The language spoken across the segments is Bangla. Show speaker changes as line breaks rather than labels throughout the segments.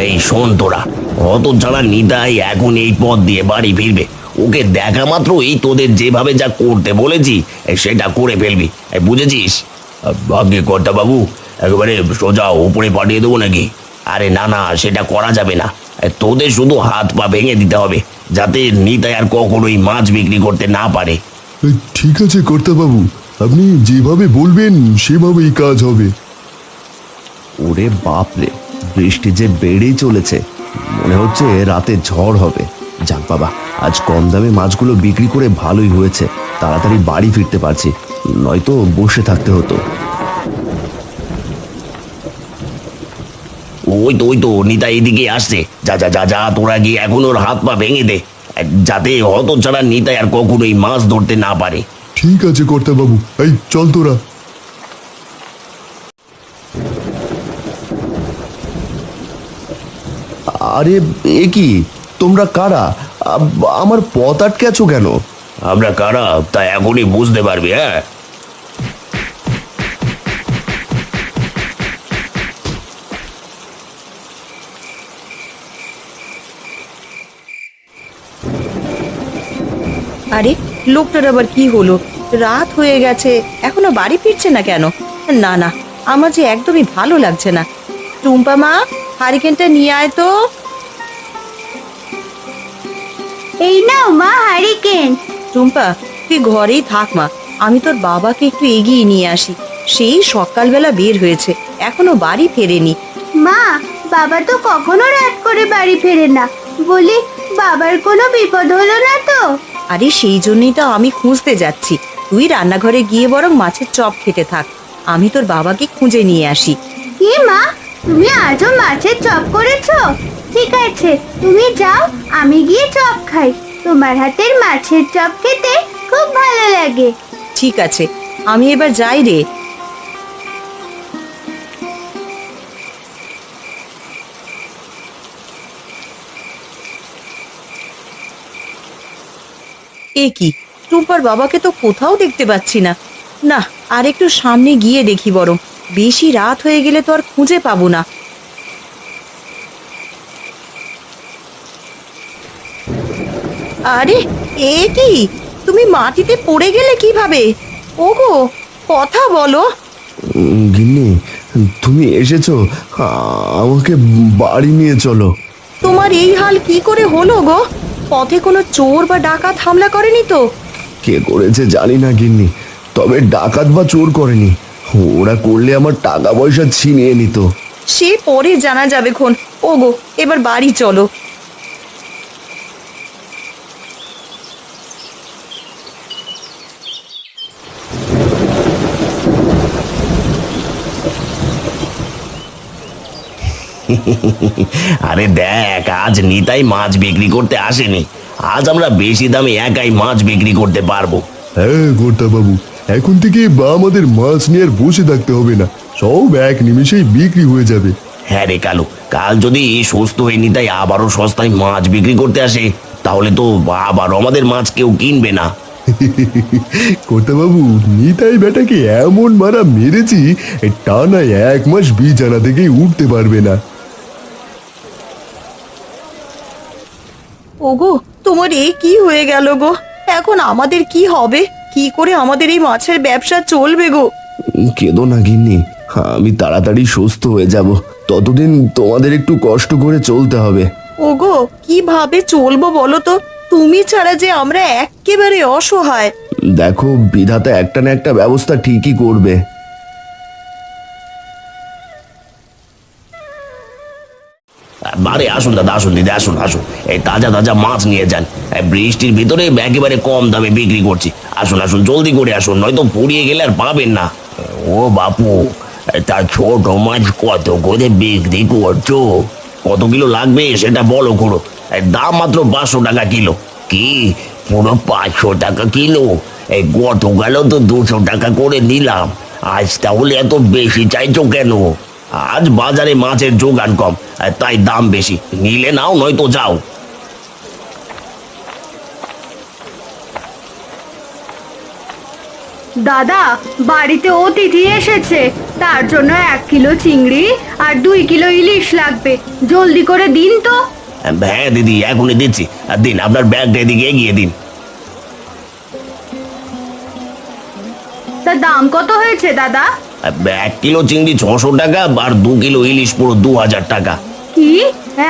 এই শোন তোরা, অত ছাড়া নিতাই এখন এই পথ দিয়ে বাড়ি ফিরবে। ওকে দেখা মাত্র এই তোদের যেভাবে যা করতে বলেছি সেটা করে ফেলবি, বুঝেছিস? ভাগ্যে কর্তা বাবু, একেবারে সোজা উপরে পাঠিয়ে দেবো নাকি? আরে না না, সেটা করা যাবে না। তোদের শুধু হাত পা ভেঙে দিতে হবে, যাতে নিতাই আর কখনোই মাছ বিক্রি করতে না পারে।
ঠিক আছে কর্তাবাবু, আপনি যেভাবে বলবেন সেভাবেই কাজ হবে।
ওরে বাপরে, বৃষ্টি যে বেড়েই চলেছে, মনে হচ্ছে রাতে ঝড় হবে। যাক বাবা, আজ কম দামে মাছগুলো বিক্রি করে ভালোই হয়েছে, তাড়াতাড়ি বাড়ি ফিরতে পারছি, নয়তো বসে থাকতে হতো।
ওই তো নিতাই এদিকে আসছে। যা যা যা যা, তোরা গিয়ে এখন ওর হাত পা ভেঙে দে, যাতে হত ছাড়া নিতাই আর কখনোই মাছ ধরতে না পারে।
ঠিক আছে কর্তাবাবু, এই চল তোরা।
আরে এ কি, তোমরা কারা? আমার পথ আটকে আছো কেন?
আমরা কারা তা এখনই বুঝতে পারবি। হ্যাঁ,
আরে লোকটার আবার কি হলো? রাত হয়ে গেছে, এখনো বাড়ি ফিরছে না কেন? না না, আমার যে একদমই ভালো লাগছে না। টুম্পা মা, হারিকেনটা নিয়ে আয় তো।
এই নাও মা হারিকেন।
টুম্পা, তুই ঘরেই থাক মা, আমি তোর বাবাকে একটু এগিয়ে নিয়ে আসি। সেই সকালবেলা বের হয়েছে, এখনো বাড়ি ফেরেনি।
মা, বাবা তো কখনো রাত করে বাড়ি ফেরে না, বলি বাবার কোনো বিপদ হলো না তো?
আরে সেই জন্যই তো আমি খুঁজতে যাচ্ছি। তুই রান্নাঘরে গিয়ে বরং মাছের চপ খেতে থাক, আমি তোর বাবাকে খুঁজে নিয়ে আসি।
কি মা, তুমি আজও মাছের চপ করেছো? ঠিক আছে, তুমি যাও, আমি গিয়ে চপ খাই। তোমার হাতের মাছের চপ খেতে খুব ভালো লাগে।
ঠিক আছে, আমি এবার যাই রে। এ কি, টুম্পার বাবাকে তো কোথাও দেখতে পাচ্ছি না। না, আর একটু সামনে গিয়ে দেখি বরং, বেশি রাত হয়ে গেলে তো আর খুঁজে পাবো না। আরে এ কি, তুমি মাটিতে পড়ে গেলে কিভাবে? ওগো, কথা বলো।
গিন্নি, তুমি এসেছো, আমাকে বাড়ি নিয়ে চলো।
তোমার এই হাল কি করে হলো গো? পথে কোনো চোর বা ডাকাত হামলা করেনি তো?
কে করেছে জানি না গিন্নি, তবে ডাকাত বা চোর করেনি। ওরা করলে আমার টাকা পয়সা ছিনিয়ে নিত।
সে পরে জানা যাবে খন। ওগো, এবার বাড়ি চলো।
আরে দেখ, আজ নিতাই মাছ বিক্রি করতে আসেনি। আজ আমরা বেশি দামে একাই মাছ বিক্রি করতে পারবো।
হ্যাঁ কর্তাবাবু, এখন থেকে আমাদের মাছ নিয়ে আর বসে থাকতে হবে না, সব এক নিমেষেই বিক্রি হয়ে যাবে।
হ্যাঁ রে কালু, কাল যদি সুস্থ হয়ে নিতাই আবারও সস্তায় মাছ বিক্রি করতে আসে, তাহলে তো আবার আমাদের মাছ কেউ কিনবে না।
কর্তাবাবু, নিতাই বেটাকে এমন মারা মেরেছি, টানা 1 মাস বিছানা থেকে উঠতে পারবে না।
ওগো, তোমার এই কি হয়ে গেল গো? এখন আমাদের কি হবে? কি করে আমাদের এই মাছের ব্যবসা চলবে গো?
কেঁদো না গিন্নি, আমি তাড়াতাড়ি সুস্থ হয়ে যাব, ততদিন তোমাদের একটু কষ্ট করে চলতে হবে।
ওগো, কিভাবে চলবো বলো তো? তুমি ছাড়া যে আমরা একেবারে অসহায়।
দেখো, বিধাতা একটা না একটা ব্যবস্থা ঠিকই করবে।
আরে আসুন দাদা, আসুন দিদি, আসুন আসুন, এই তাজা তাজা মাছ নিয়ে যান। এই বৃষ্টির ভিতরে একেবারে কম দামে বিক্রি করছি। আসুন আসুন, জলদি করে আসুন, নয়তো পুড়িয়ে গেলে আর পাবেন না। ও বাপু, তা ছোট মাছ কত করে বিক্রি করছো? কত কিলো লাগবে সেটা বলো করো। দাম মাত্র 500 টাকা কিলো। কি, পুরো 500 টাকা কিলো? এই গতকালও তো 200 টাকা করে নিলাম, আজ তাহলে এত বেশি চাইছো কেন? আজ বাজারে মাছের যোগান কম, তাই দাম বেশি। নিলে নাও, নয়তো যাও।
দাদা, বাড়িতে অতিথি এসেছে, তার জন্য 1 কিলো চিংড়ি আর 2 কিলো ইলিশ লাগবে। জলদি করে দিন তো।
হ্যাঁ দিদি, এখনই দিচ্ছি। আর দিন, আপনার ব্যাগটা এদিকে এগিয়ে দিন।
তা দাম কত হয়েছে দাদা?
1 কিলো চিংড়ি 600 টাকা, আর 2 কিলো ইলিশ পুরো 2000 টাকা।
কি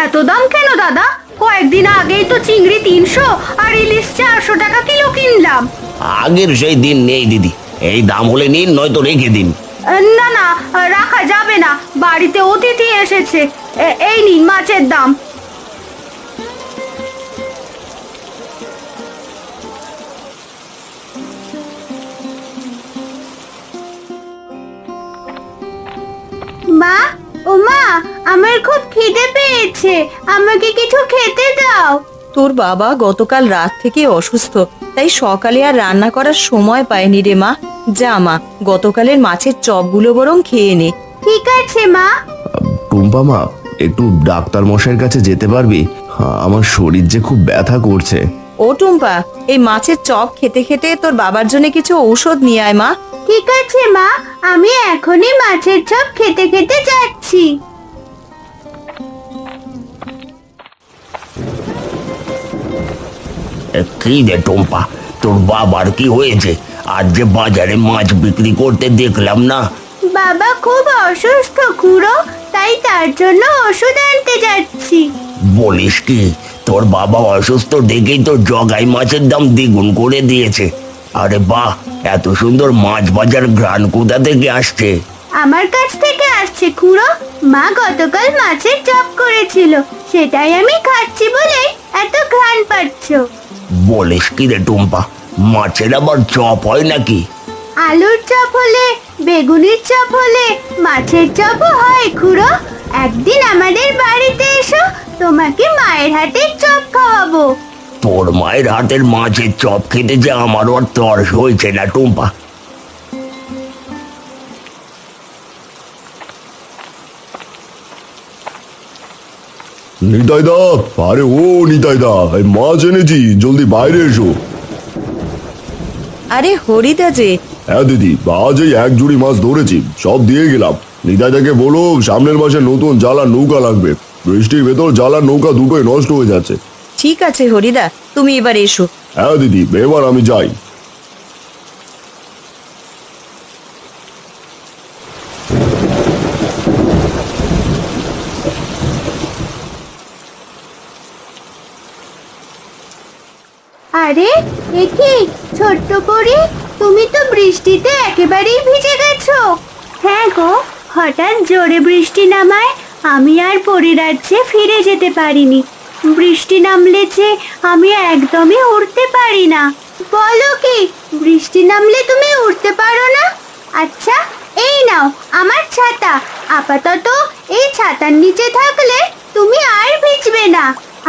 এত দাম কেন দাদা? কয়েকদিন আগেই তো চিংড়ি 300 আর ইলিশ 400 টাকা কিলো কিনলাম।
আগের সেই দিন নেই দিদি, এই দাম হলে নিন, নয়তো রেখে দিন।
না না, রাখা যাবে না, বাড়িতে অতিথি এসেছে। এই নিন মাছের দাম। মা, ও মা, আমার খুব খিদে পেয়েছে, আমাকে কিছু খেতে দাও।
তোর বাবা গতকাল রাত থেকে অসুস্থ, তাই সকালে আর রান্না করার সময় পায়নি রে মা। যা মা, গতকালের মাছের চপগুলো বরং খেয়ে নে।
ঠিক আছে মা।
টুম্পা মা, একটু ডাক্তার মশাইয়ের কাছে যেতে পারবি? আমার শরীর যে খুব ব্যথা করছে।
ও টুম্পা, এই মাছের চপ খেতে খেতে তোর বাবার জন্য কিছু ঔষধ নিয়ে আয় মা।
ঠিক আছে মা, আমি এখনই মাছের চপ খেতে খেতে যাচ্ছি।
কি রে টম্পা, তোর বাবার কি হয়েছে? আজ যে বাজারে মাছ বিক্রি করতে দেখলাম না।
বাবা খুব অসুস্থ খুড়ো, তাই তার জন্য ওষুধ আনতে যাচ্ছি।
বলিস কি, তোর বাবা অসুস্থ দেখেই তো জগাই মাছের দাম দ্বিগুণ করে দিয়েছে। আরে বাহ, এত সুন্দর মাছ বাজার ঘ্রাণ কোথা থেকে আসছে?
আমার কাছ থেকে আসছে খুড়ো। মা গতকাল মাছের চপ করেছিল, সেটাই আমি খাচ্ছি বলেই এত ঘ্রাণ পাচ্ছ।
বলিস কি রে টুম্পা, মাছের আবার চপ হয় নাকি?
আলুর চপ হলে, বেগুনের চপ হলে, মাছের চপও হয় খুড়ো। একদিন আমাদের বাড়িতে এসো, তোমাকে মায়ের হাতের চপ খাওয়াবো।
তোর মায়ের হাতের মাছের চপ খেতে যে আমারও আর তর্স হয়েছে না টুম্পা।
নিতাই দা, আরে ও নিতাই দা, এই মাছ এনেছি, জলদি বাইরে এসো।
আরে হরিদা যে।
হ্যাঁ দিদি, আজ এই 1 জুড়ি মাছ ধরেছি, সব দিয়ে গেলাম। নিতাই দাকে বলো সামনের মাসে নতুন জালার নৌকা লাগবে। বৃষ্টির ভেতর জালার নৌকা দুটোই নষ্ট হয়ে যাচ্ছে।
ঠিক আছে হরিদা, তুমি এবার এসো।
হ্যাঁ দিদি, এবার আমি যাই।
আরে এ কি ছোট্ট পরি, তুমি তো বৃষ্টিতে একেবারেই ভিজে গেছো। হ্যাঁ গো, হঠাৎ জোরে বৃষ্টি নামায় আমি আর পরিরাজ্যে ফিরে যেতে পারিনি। বৃষ্টি নামলে যে আমি একদমই উড়তে পারি না। বলো কি, বৃষ্টি নামলে তুমি উড়তে পারো না? আচ্ছা, এই নাও আমার ছাতা। আপাতত এই ছাতার নিচে থাকলে তুমি আর ভিজবে না।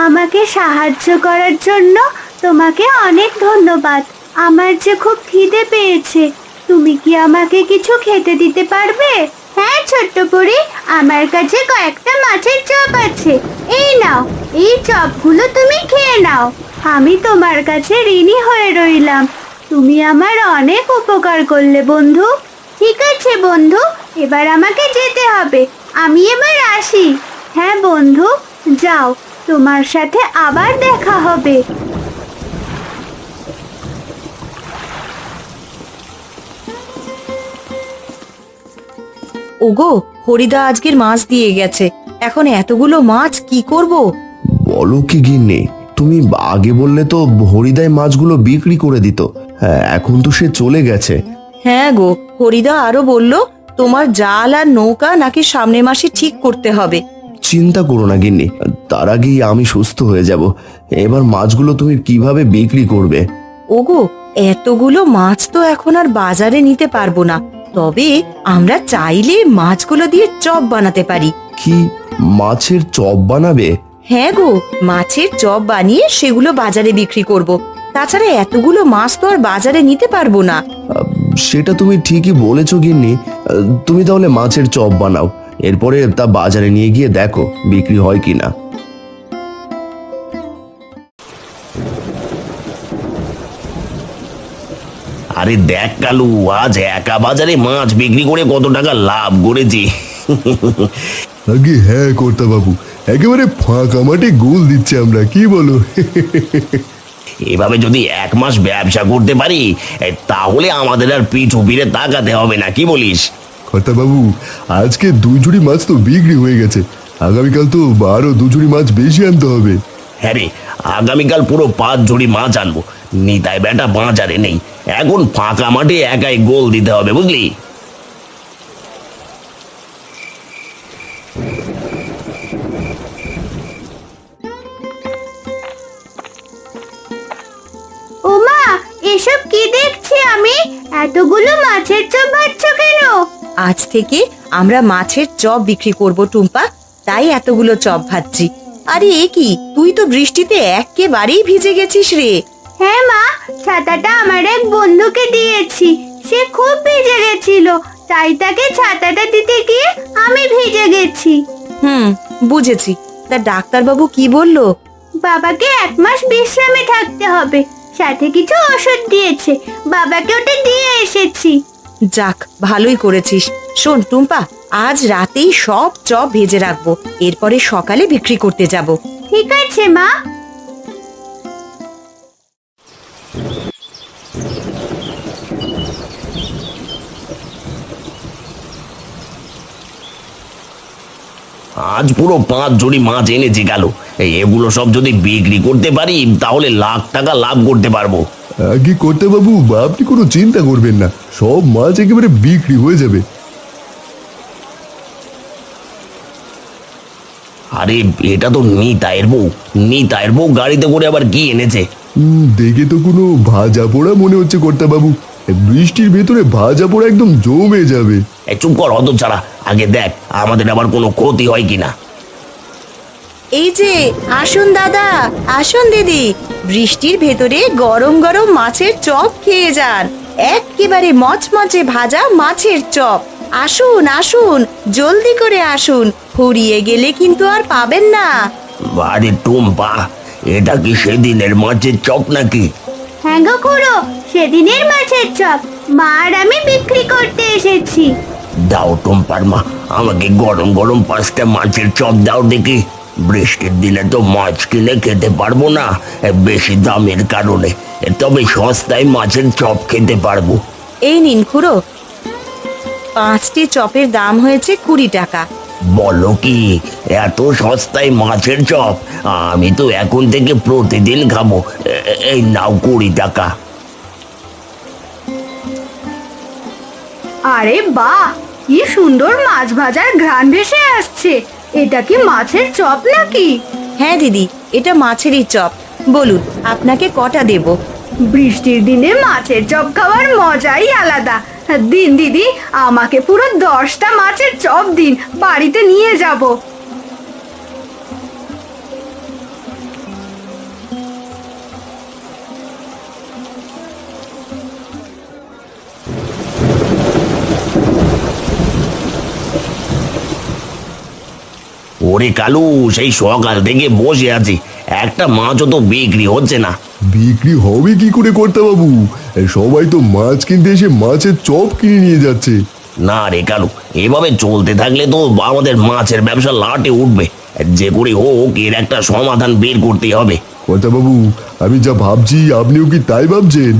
আমাকে সাহায্য করার জন্য তোমাকে অনেক ধন্যবাদ। আমার যে খুব খিদে পেয়েছে, তুমি কি আমাকে কিছু খেতে দিতে পারবে? হ্যাঁ ছোট্ট পরি, আমার কাছে কয়েকটা মাছের চপ আছে, এই নাও। এই চপগুলো তুমি খেয়ে নাও। আমি তোমার কাছে ঋণী হয়ে রইলাম, তুমি আমার অনেক উপকার করলে বন্ধু। ঠিক আছে বন্ধু, এবার আমাকে যেতে হবে, আমি এবার আসি। হ্যাঁ বন্ধু, যাও, তোমার সাথে আবার দেখা হবে।
ওগো, হরিদা আজকের মাছ দিয়ে গেছে, এখন এতগুলো মাছ কি করব?
বলো কি গিন্নি, তুমি আগে বললে তো হরিদাই মাছগুলো বিক্রি করে দিত। হ্যাঁ, এখন তো সে চলে গেছে।
হ্যাঁ গো, হরিদা আরো বলল তোমার জাল আর নৌকা নাকি সামনের মাসে ঠিক করতে হবে।
চিন্তা করো না গিন্নি, তার আগেই আমি সুস্থ হয়ে যাব। এবার মাছগুলো তুমি কিভাবে বিক্রি করবে?
ওগো, এতগুলো মাছ তো এখন আর বাজারে নিতে পারবো না, তবে আমরা চাইলে মাছগুলো দিয়ে চপ বানাতে পারি।
কি, মাছের চপ বানাবে?
হ্যাঁ গো, মাছের চপ বানিয়ে সেগুলো বাজারে বিক্রি করব। তাছাড়া এতগুলো মাছ তো আর বাজারে নিতে পারবো না।
সেটা তুমি ঠিকই বলেছো গিন্নি। তুমি তাহলে মাছের চপ বানাও, এরপরে তা বাজারে নিয়ে গিয়ে দেখো বিক্রি হয় কিনা।
আরে দেখ কালু, আজ একা বাজারে মাছ বিক্রি করে কত টাকা লাভ করেছি।
আগে হ্যাঁ কর্তা বাবু, একেবারে ফাঁকা মাঠে গোল দিচ্ছে আমরা, কি বলো?
এভাবে যদি 1 মাস ব্যবসা করতে পারি তাহলে আমাদের আর পিছু ফিরে তাকাতে হবে না, কি বলিস?
কর্তা বাবু, আজকে 2 ঝুড়ি মাছ তো বিক্রি হয়ে গেছে, আগামীকাল তো আরো 2 ঝুড়ি মাছ বেশি আনতে হবে।
হ্যাঁ রে, আগামীকাল পুরো 5 ঝুড়ি মাছ আনবো। নিতাই বেটা বাজারে নেই, এখন ফাঁকা মাঠে একাই গোল দিতে হবে, বুঝলি?
ওমা, এসব কি দেখছি আমি? এতগুলো মাছের চপ ভাজছ কেন?
আজ থেকে আমরা মাছের চপ বিক্রি করব টুম্পা, তাই এতগুলো চপ ভাজছি। আরে এ কি, তুই তো বৃষ্টিতে একেবারেই ভিজে গেছিস রে।
হ্যাঁ মা, ছাতাটা আমার এক বন্ধুকে দিয়েছি, সে খুব ভিজে গেছিল, তাই তাকে ছাতাটা দিতে গিয়ে আমি ভিজে গেছি।
বুঝেছি। তা ডাক্তারবাবু কি বললো?
বাবাকে 1 মাস বিশ্রামে থাকতে হবে, সাথে কিছু ওষুধ দিয়েছে, বাবাকে ওটা দিয়ে এসেছি।
যাক, ভালোই করেছিস। শোন টুম্পা, আজ রাতেই সব চপ ভেজে রাখবো, এরপরে সকালে বিক্রি করতে যাব।
ঠিক আছে মা।
আজ পুরো 5 ঝুড়ি মাছ এনেছি গেল। এগুলো সব যদি বিক্রি করতে পারি তাহলে লাখ টাকা লাভ করতে পারবো।
আগে কর্তা বাবু, আপনি কোনো চিন্তা করবেন না, সব মাছ একেবারে বিক্রি হয়ে যাবে।
আরে এটা তো নিতাইয়ের বউ গাড়িতে করে আবার কি এনেছে?
দেখে তো কোনো ভাজা পোড়া মনে হচ্ছে কর্তা বাবু, বৃষ্টির ভেতরে ভাজা পোড়া একদম জমে যাবে।
চুপ কর হতো ছাড়া, আগে দেখ আমাদের আবার কোনো ক্ষতি হয় কিনা।
এই যে, আসুন দাদা, আসুন দিদি, বৃষ্টির ভেতরে গরম গরম মাছের চপ খেয়ে যান। একেবারে মচমচে ভাজা মাছের চপ। আসুন আসুন, জলদি করে আসুন, ফুরিয়ে গেলে কিন্তু আর পাবেন না।
আরে টুম্পা, এটা কি সেদিনের মাছের চপ নাকি?
হ্যাঁ গো খুড়ো, সেদিনের মাছের চপ মা আর আমি বিক্রি করতে এসেছি।
দাও টুম্পার মা, আমাকে গরম গরম 5টা মাছের চপ দাও দেখি। বৃষ্টির দিনে তো মাছ কিনে খেতে পারবো না বেশি দামের কারণে, তবে সস্তায় মাছের চপ খেতে পারবো।
এই নিন খুড়ো, 5টি চপের দাম হয়েছে 20 টাকা।
বলো কি, এত সস্তায় মাছের চপ? আমি তো এখন থেকে প্রতিদিন খাবো। এই নাও 20 টাকা।
আরে বাহ, কি সুন্দর মাছ ভাজার ঘ্রাণ ভেসে আসছে। এটা কি মাছের চপ নাকি?
হ্যাঁ দিদি, এটা মাছেরই চপ। বলুন আপনাকে কটা দেব?
বৃষ্টির দিনে মাছের চপ খাওয়ার মজাই আলাদা। দিন দিদি, আমাকে পুরো 10টা মাছের চপ দিন, বাড়িতে নিয়ে যাব।
ওরে কালু, সেই সকাল থেকে বসে আছি, একটা মাছও তো বিক্রি হচ্ছে না।
বিক্রি হবে কি করে কর্তা বাবু? সবাই তো মাছ কিনতে এসে মাছের চপ কিনে নিয়ে যাচ্ছে।
না রে কালু, এভাবে চলতে থাকলে তো আমাদের মাছের ব্যবসা লাটে উঠবে। যে করে হোক এর একটা সমাধান বের করতে হবে।
কর্তা বাবু, আমি যা ভাবছি আপনিও কি তাই ভাবছেন?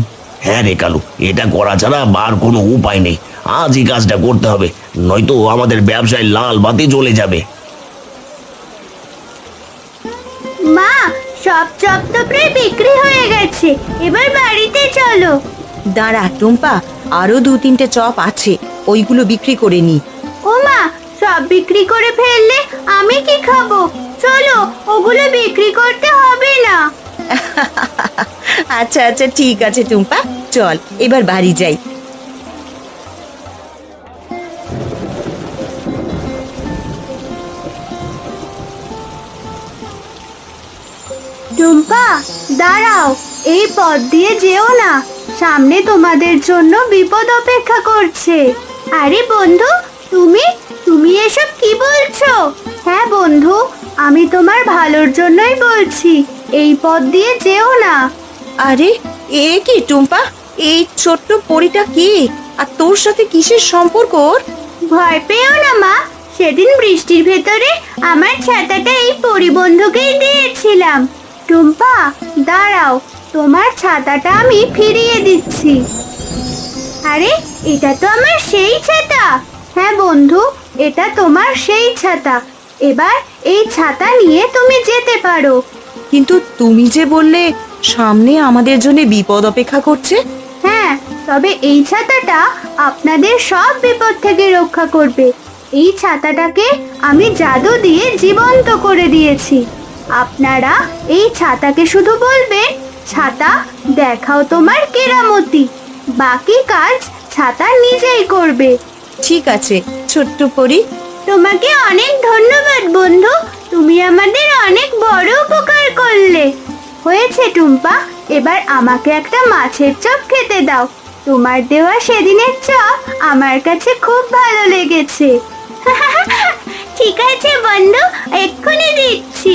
হ্যাঁ রে কালু, এটা করা ছাড়া আর কোনো উপায় নেই। আজই কাজটা করতে হবে, নয়তো আমাদের ব্যবসায় লাল বাতি জ্বলে যাবে।
মা, সব চপ তো প্রায় বিক্রি হয়ে গেছে, এবার বাড়িতে চলো।
দাঁড়া টুম্পা, আরো 2-3টে চপ আছে, ওইগুলো বিক্রি করে নি।
ও মা, সব বিক্রি করে ফেললে আমি কি খাবো? চলো, ওগুলো বিক্রি করতে হবে না।
আচ্ছা আচ্ছা, ঠিক আছে টুম্পা, চল এবার বাড়ি যাই।
টুম্পা, দাঁড়াও, এই পথ দিয়ে যেও না, সামনে তোমাদের জন্য বিপদ অপেক্ষা করছে। আরে বন্ধু, তুমি তুমি এসব কি বলছো? হ্যাঁ বন্ধু, আমি তোমার ভালোর জন্যই বলছি, এই পথ দিয়ে যেও না।
আরে এ কি টুম্পা, এই ছোট্ট পরীটা কে? আর তোর সাথে কিসের সম্পর্ক ওর?
ভয় পেও না মা, সেদিন বৃষ্টির ভেতরে আমার ছাতাটা এই পরিবন্ধুকেই দিয়েছিলাম। টুম্পা, দাঁড়াও, তোমার ছাতাটা আমি ফিরিয়ে দিচ্ছি। আরে, এটা তো আমার সেই ছাতা। হ্যাঁ বন্ধু, এটা তোমার সেই ছাতা। এবার এই ছাতা নিয়ে তুমি যেতে পারো।
কিন্তু তুমি যে বললে সামনে আমাদের জন্য বিপদ অপেক্ষা করছে।
হ্যাঁ, তবে এই ছাতাটা আপনাদের সব বিপদ থেকে রক্ষা করবে। এই ছাতাটাকে আমি জাদু দিয়ে জীবন্ত করে দিয়েছি। আপনারা এই ছাতাকে শুধু বলবেন, ছাতা দেখাও তোমার কেরামতি। বাকি কাজ ছাতা নিজেই করবে।
ঠিক আছে ছোট্ট পরী।
তোমাকে অনেক ধন্যবাদ বন্ধু, তুমি আমাদের অনেক বড় উপকার করলে। হয়েছে টুম্পা, এবার আমাকে একটা মাছের চপ খেতে দাও। তোমার দেওয়া সেদিনের চপ আমার কাছে খুব ভালো লেগেছে। ঠিক আছে বন্ধু, এক্ষুনি দিচ্ছি।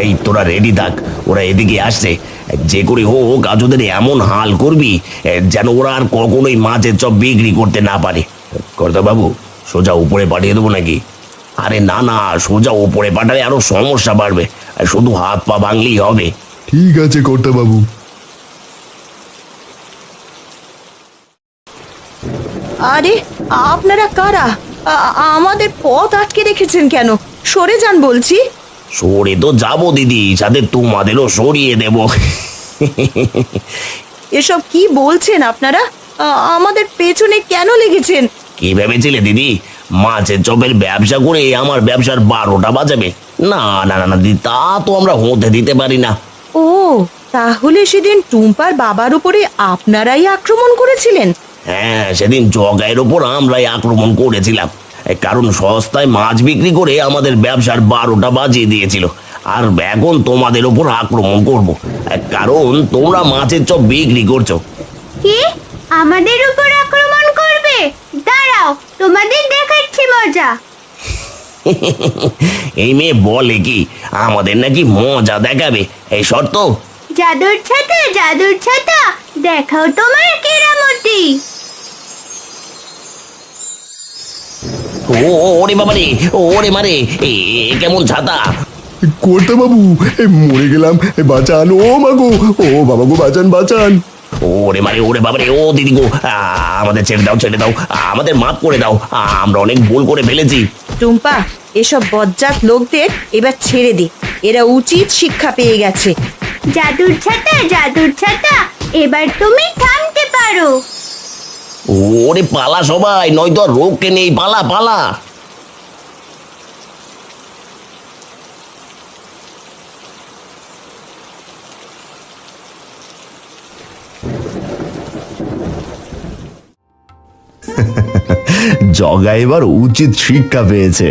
এই তোরা রেডি থাক, ওরা এদিকে আসছে। যে করে হোক আজ ওদের এমন হাল করবি যেন ওরা আর কখনোই মাছের চপ বিক্রি করতে না পারে। কর্তা বাবু, সোজা উপরে পাঠিয়ে দেবো নাকি? আরে না না, সোজা উপরে পাঠালে আরো সমস্যা বাড়বে। শুধু হাত পা ভাঙলেই হবে।
ঠিক আছে কর্তা বাবু।
আরে আপনারা কারা? আমাদের পথ আটকে রেখেছেন কেন? সরে যান বলছি।
সরে তো যাবো দিদি, সাথে তোমাদেরও সরিয়ে দেব।
এসব কি বলছেন আপনারা? আমাদের পেছনে কেন লেগেছেন?
কি ভেবেছিলে দিদি, মাছের চপের ব্যবসা করে আমার ব্যবসার 12টা বাজাবে? না না না না দিদি, তা তো আমরা হতে দিতে পারি না।
ও, তাহলে সেদিন টুম্পার বাবার উপরে আপনারাই আক্রমণ করেছিলেন?
হ্যাঁ, সেদিন জগাইয়ের ওপর আমরাই আক্রমণ করেছিলাম। কারণ সস্তায় মাছ বিক্রি করে আমাদের ব্যবসার 12টা বাজিয়ে দিয়েছিল। আর এখন তোমাদের ওপর আক্রমণ করব, কারণ তোমরা মাছের চপ বিক্রি করছো।
কি, আমাদের উপর আক্রমণ করবে? দাঁড়াও, তোমাদের দেখাচ্ছি মজা।
এই মেয়ে বলে কি আমাদের নাকি মজা দেখাবে? এই শর্ত?
জাদুর ছাতা, জাদুর ছাতা, দেখাও তোমার কেরামতি।
ওরে বাবা রে, ওরে মারে, এ কেমন ছাতা!
কর্তা বাবু, মরে গেলাম, বাঁচান, ও মাগো, ও বাবা গো, বাঁচান বাঁচান।
ওরে মারে, ওরে বাবা রে, ও দিদি গো, আমাদের ছেড়ে দাও, ছেড়ে দাও, আমাদের মাফ করে দাও, আমরা অনেক ভুল করে ফেলেছি।
টুম্পা, এসব বজ্জাত লোকদের এবার ছেড়ে দে, এরা উচিত শিক্ষা পেয়ে গেছে।
জাদুর ছাতা, জাদুর ছাতা, এবার তুমি থামতে পারো।
ওরে পালা সবাই, নয়তো আর রোগকে নেই, পালা পালা।
জগা এবার উচিত শিক্ষা পেয়েছে।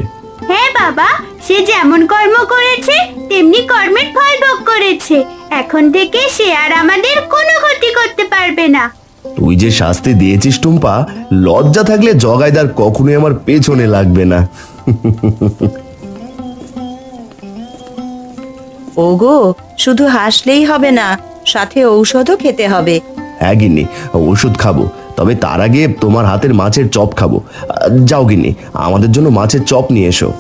হ্যাঁ বাবা, সে যেমন কর্ম করেছে তেমনি কর্মের ফল ভোগ করেছে। এখন থেকে সে আর আমাদের কোনো ক্ষতি করতে পারবে না।
তুই যে শাস্তি দিয়েছিস টুম্পা, লজ্জা থাকলে জগাইদার কখনোই আমার পেছনে লাগবে না।
ওগো, শুধু হাসলেই হবে না, সাথে ঔষধও খেতে হবে।
হ্যাঁ গিন্নি, ওষুধ খাবো, তবে তার আগে তোমার হাতের মাছের চপ খাবো। যাও গিন্নি, আমাদের জন্য মাছের চপ নিয়ে এসো।